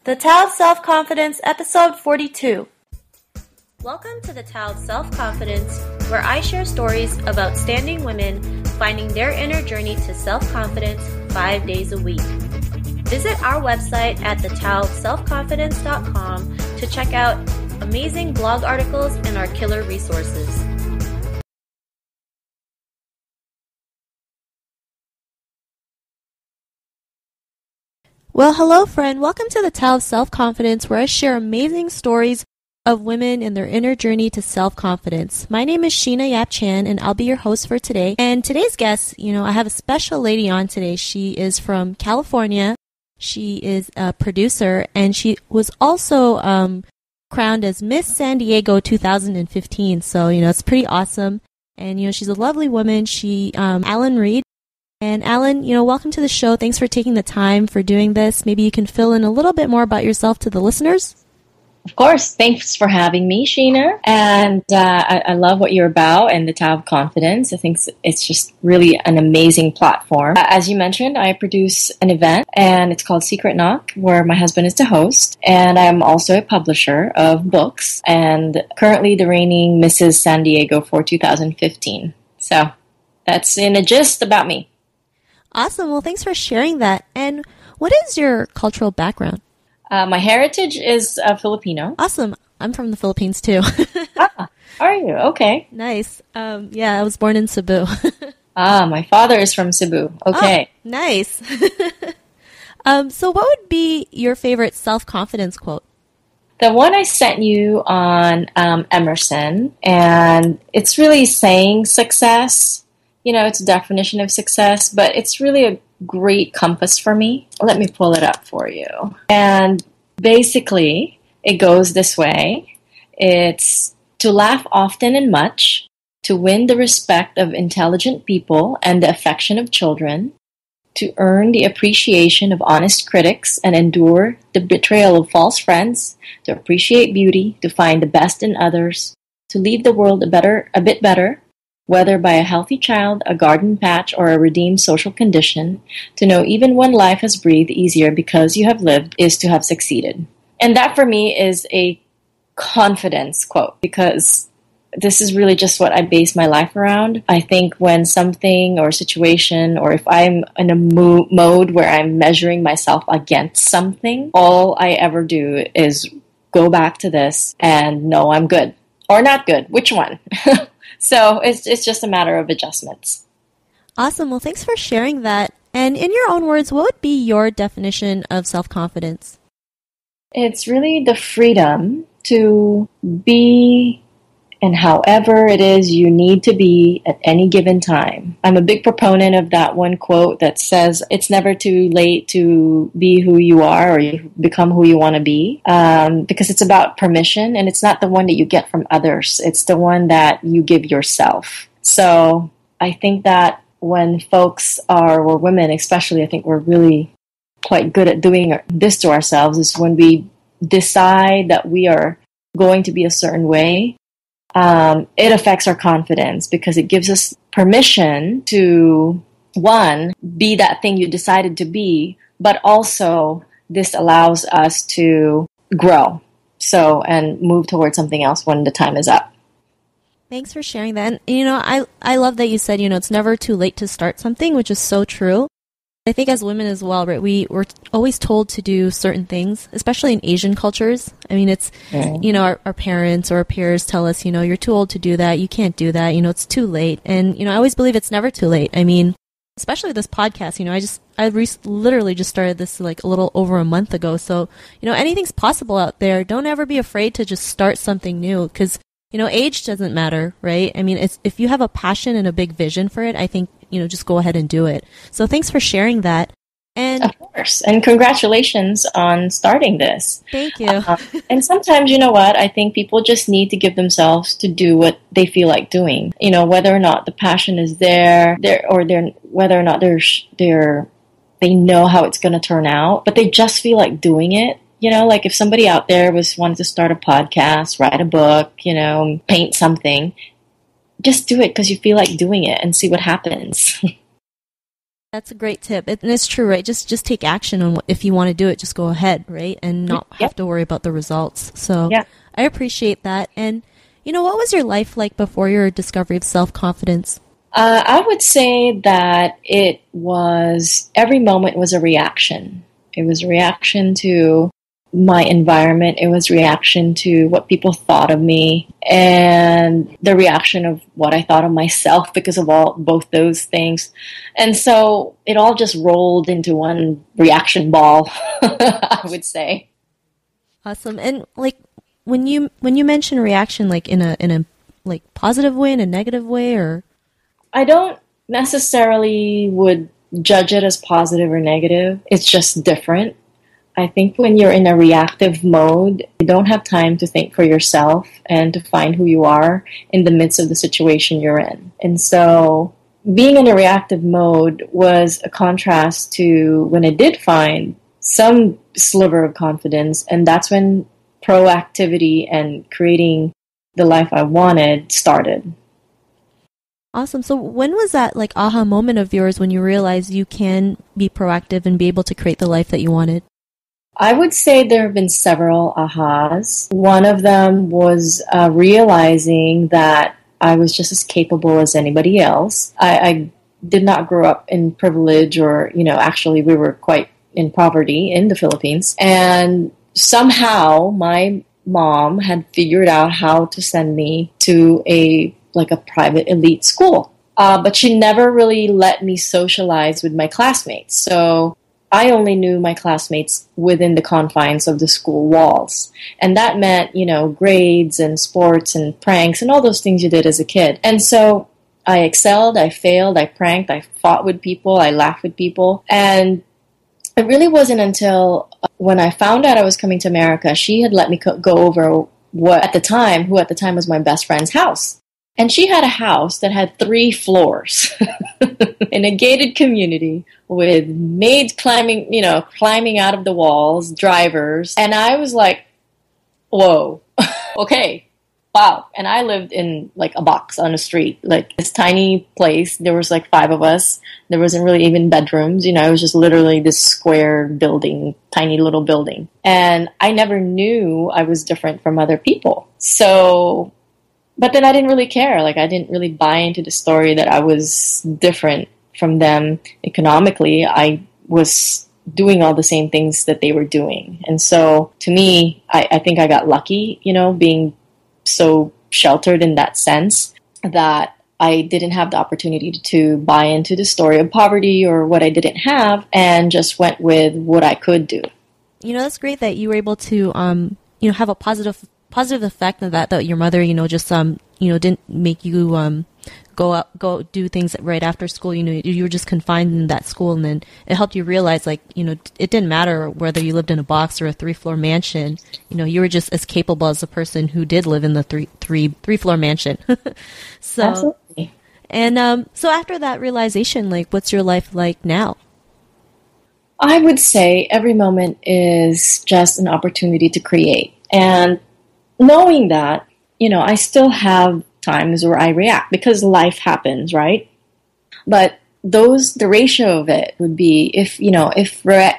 The Tao of Self-Confidence, Episode 42. Welcome to the Tao of Self-Confidence, where I share stories of outstanding women finding their inner journey to self-confidence 5 days a week. Visit our website at thetaoofselfconfidence.com to check out amazing blog articles and our killer resources. Well, hello, friend. Welcome to the Tao of Self-Confidence, where I share amazing stories of women in their inner journey to self-confidence. My name is Sheena Yap Chan, and I'll be your host for today. And today's guest, I have a special lady on today. She is from California. She is a producer, and she was also crowned as Miss San Diego 2015. So, it's pretty awesome. And, she's a lovely woman. Allyn Reid. And Allyn, welcome to the show. Thanks for taking the time for doing this. Maybe you can fill in a little bit more about yourself to the listeners. Of course. Thanks for having me, Sheena. And I love what you're about and the Tao of Confidence. I think it's just really an amazing platform. As you mentioned, I produce an event, and it's called Secret Knock, where my husband is the host. And I'm also a publisher of books, and currently the reigning Mrs. San Diego for 2015. So that's in a gist about me. Awesome. Well, thanks for sharing that. And what is your cultural background? My heritage is Filipino. Awesome. I'm from the Philippines, too. Are you? Okay. Nice. I was born in Cebu. My father is from Cebu. Okay. Oh, nice. So what would be your favorite self-confidence quote? The one I sent you on Emerson, and it's really saying success. It's a definition of success, but it's really a great compass for me. Let me pull it up for you. And basically, it goes this way. It's to laugh often and much, to win the respect of intelligent people and the affection of children, to earn the appreciation of honest critics and endure the betrayal of false friends, to appreciate beauty, to find the best in others, to leave the world a bit better, whether by a healthy child, a garden patch, or a redeemed social condition, to know even when life has breathed easier because you have lived is to have succeeded. And that for me is a confidence quote, because this is really just what I base my life around. I think when something or situation, or if I'm in a mode where I'm measuring myself against something, all I ever do is go back to this and know I'm good. Or not good. Which one? So it's just a matter of adjustments. Awesome. Well, thanks for sharing that. And in your own words, what would be your definition of self-confidence? It's really the freedom to be and however it is you need to be at any given time. I'm a big proponent of that one quote that says it's never too late to be who you are or you become who you want to be, because it's about permission, and it's not the one that you get from others. It's the one that you give yourself. So I think that when folks or women especially, I think we're really quite good at doing this to ourselves, is when we decide that we are going to be a certain way. It affects our confidence because it gives us permission to, one, be that thing you decided to be, but also this allows us to grow and move towards something else when the time is up. Thanks for sharing that. And, I love that you said, it's never too late to start something, which is so true. I think as women as well, right, we're always told to do certain things, especially in Asian cultures. I mean, it's, our parents or our peers tell us, you're too old to do that. You can't do that. It's too late. And, I always believe it's never too late. I mean, especially this podcast, I literally just started this like a little over a month ago. So, anything's possible out there. Don't ever be afraid to just start something new because, age doesn't matter, right? I mean, if you have a passion and a big vision for it, I think, just go ahead and do it. So thanks for sharing that. And of course. And congratulations on starting this. Thank you. And sometimes, I think people just need to give themselves to do what they feel like doing. Whether or not the passion is there, whether or not they know how it's going to turn out, but they just feel like doing it. Like if somebody out there wanted to start a podcast, write a book, paint something, just do it because you feel like doing it and see what happens. That's a great tip. And it's true, right? Just take action on if you want to do it, just go ahead, right? And not have to worry about the results. So I appreciate that. And, what was your life like before your discovery of self-confidence? I would say that every moment was a reaction. It was a reaction to my environment. It was reaction to what people thought of me, and the reaction of what I thought of myself because of both those things. And so it all just rolled into one reaction ball, I would say. Awesome. And like when you mention reaction, like in a like positive way, in a negative way, or I don't necessarily would judge it as positive or negative. It's just different. I think when you're in a reactive mode, you don't have time to think for yourself and to find who you are in the midst of the situation you're in. And so being in a reactive mode was a contrast to when I did find some sliver of confidence, and that's when proactivity and creating the life I wanted started. Awesome. So when was that like aha moment of yours when you realized you can be proactive and be able to create the life that you wanted? I would say there have been several ahas. One of them was realizing that I was just as capable as anybody else. I did not grow up in privilege or, actually we were quite in poverty in the Philippines. And somehow my mom had figured out how to send me to a private elite school. But she never really let me socialize with my classmates. So I only knew my classmates within the confines of the school walls. And that meant, grades and sports and pranks and all those things you did as a kid. And so I excelled, I failed, I pranked, I fought with people, I laughed with people. And it really wasn't until when I found out I was coming to America, she had let me go over who at the time was my best friend's house. And she had a house that had 3 floors in a gated community with maids climbing out of the walls, drivers. And I was like, whoa, okay, wow. And I lived in a box on the street, this tiny place. There was 5 of us. There wasn't really even bedrooms. It was just literally this square building, tiny little building. And I never knew I was different from other people. But then I didn't really care. I didn't really buy into the story that I was different from them economically. I was doing all the same things that they were doing. And so to me, I think I got lucky, being so sheltered in that sense that I didn't have the opportunity to buy into the story of poverty or what I didn't have, and just went with what I could do. That's great that you were able to, have a positive effect of that your mother, just, didn't make you, go do things right after school. You were just confined in that school, and then it helped you realize, it didn't matter whether you lived in a box or a 3-floor mansion. You were just as capable as the person who did live in the three-floor mansion. So, absolutely. And, so after that realization, what's your life like now? I would say every moment is just an opportunity to create. And knowing that, I still have times where I react because life happens, right? But the ratio of it would be if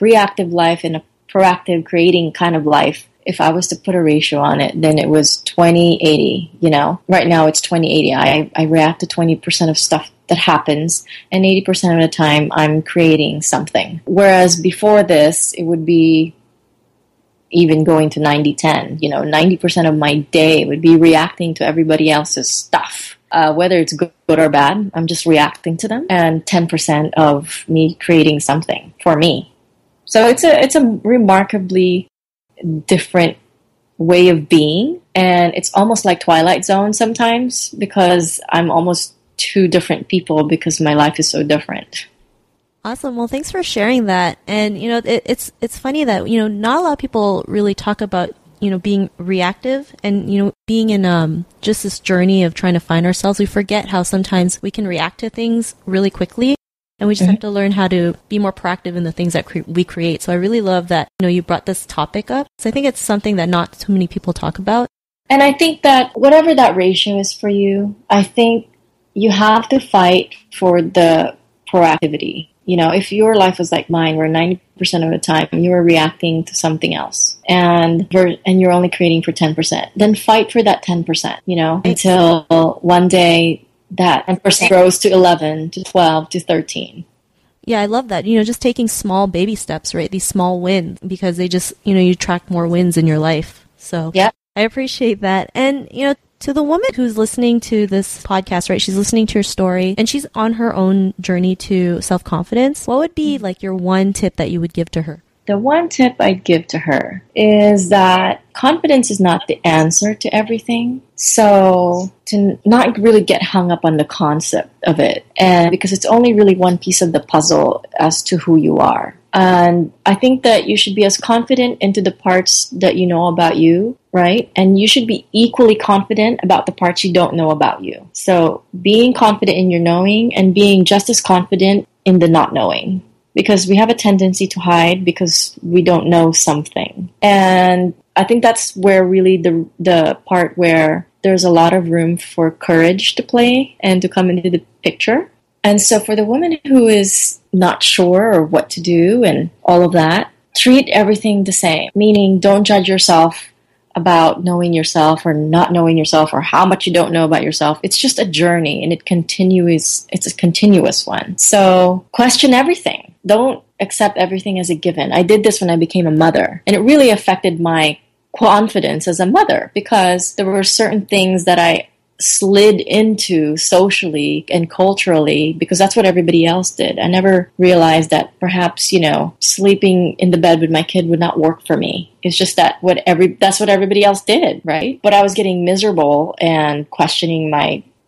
reactive life and a proactive creating kind of life, if I was to put a ratio on it, then it was 20-80, Right now it's 20-80. I react to 20% of stuff that happens, and 80% of the time I'm creating something. Whereas before this, it would be even going to 90-10. 90% of my day would be reacting to everybody else's stuff. Whether it's good or bad, I'm just reacting to them. And 10% of me creating something for me. So it's a remarkably different way of being. And it's almost like Twilight Zone sometimes, because I'm almost 2 different people because my life is so different. Awesome. Well, thanks for sharing that. And, it's funny that, not a lot of people really talk about, being reactive and, being in just this journey of trying to find ourselves. We forget how sometimes we can react to things really quickly, and we just have to learn how to be more proactive in the things that we create. So I really love that, you brought this topic up. So I think it's something that not too many people talk about. And I think that whatever that ratio is for you, I think you have to fight for the proactivity. if your life was like mine, where 90% of the time you were reacting to something else and you're only creating for 10%, then fight for that 10%, until one day that 10% grows to 11, to 12, to 13. Yeah, I love that. Just taking small baby steps, right? These small wins, because they just, you track more wins in your life. So yeah, I appreciate that. And, to the woman who's listening to this podcast, right? She's listening to your story and she's on her own journey to self-confidence. What would be like your one tip that you would give to her? The one tip I'd give to her is that confidence is not the answer to everything. So to not really get hung up on the concept of it, and because it's only really one piece of the puzzle as to who you are. And I think that you should be as confident into the parts that you know about you, right? And you should be equally confident about the parts you don't know about you. So being confident in your knowing and being just as confident in the not knowing. Because we have a tendency to hide because we don't know something. And I think that's where really the part where there's a lot of room for courage to play and to come into the picture. And so for the woman who is not sure or what to do and all of that, treat everything the same. Meaning, don't judge yourself about knowing yourself or not knowing yourself or how much you don't know about yourself. It's just a journey and it's a continuous one. So question everything. Don't accept everything as a given. I did this when I became a mother, and it really affected my confidence as a mother because there were certain things that I slid into socially and culturally because that's what everybody else did. I never realized that perhaps, sleeping in the bed with my kid would not work for me. It's just that that's what everybody else did, right? But I was getting miserable and questioning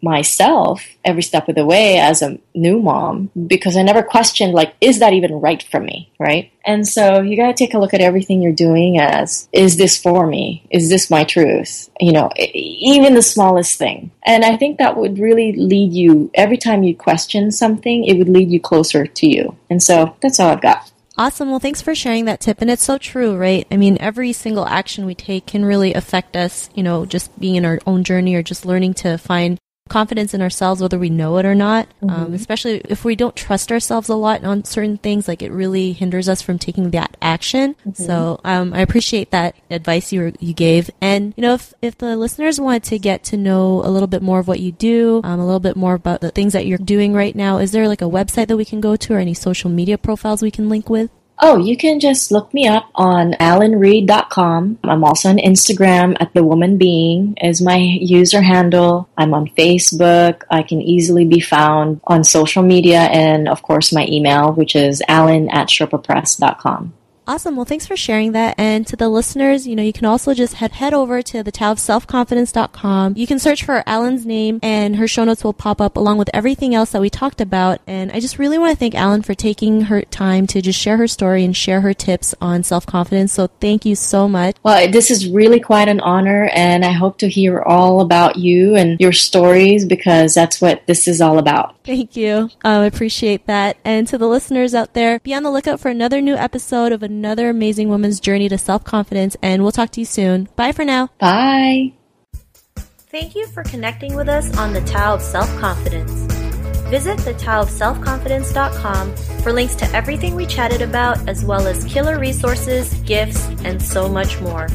myself every step of the way as a new mom because I never questioned, is that even right for me, right? And so you got to take a look at everything you're doing as, is this for me? Is this my truth? Even the smallest thing. And I think that would really lead you, every time you question something, it would lead you closer to you. And so that's all I've got. Awesome. Well, thanks for sharing that tip. And it's so true, right? I mean, every single action we take can really affect us, just being in our own journey or just learning to find confidence in ourselves, whether we know it or not, especially if we don't trust ourselves a lot on certain things, it really hinders us from taking that action. So I appreciate that advice you gave. And, if the listeners want to get to know a little bit more of what you do, a little bit more about the things that you're doing right now, is there a website that we can go to or any social media profiles we can link with? Oh, you can just look me up on allynreid.com. I'm also on Instagram at The Woman Being is my user handle. I'm on Facebook. I can easily be found on social media and, of course, my email, which is allyn@sherpapress.com. Awesome. Well, thanks for sharing that. And to the listeners, you can also just head over to thetaoofselfconfidence.com. You can search for Allyn's name and her show notes will pop up along with everything else that we talked about. And I just really want to thank Allyn for taking her time to just share her story and share her tips on self-confidence. So thank you so much. Well, this is really quite an honor, and I hope to hear all about you and your stories because that's what this is all about. Thank you. I appreciate that. And to the listeners out there, be on the lookout for another new episode of another amazing woman's journey to self-confidence, and we'll talk to you soon. Bye for now. Bye. Thank you for connecting with us on the Tao of Self-Confidence. Visit thetaoofselfconfidence.com for links to everything we chatted about, as well as killer resources, gifts, and so much more.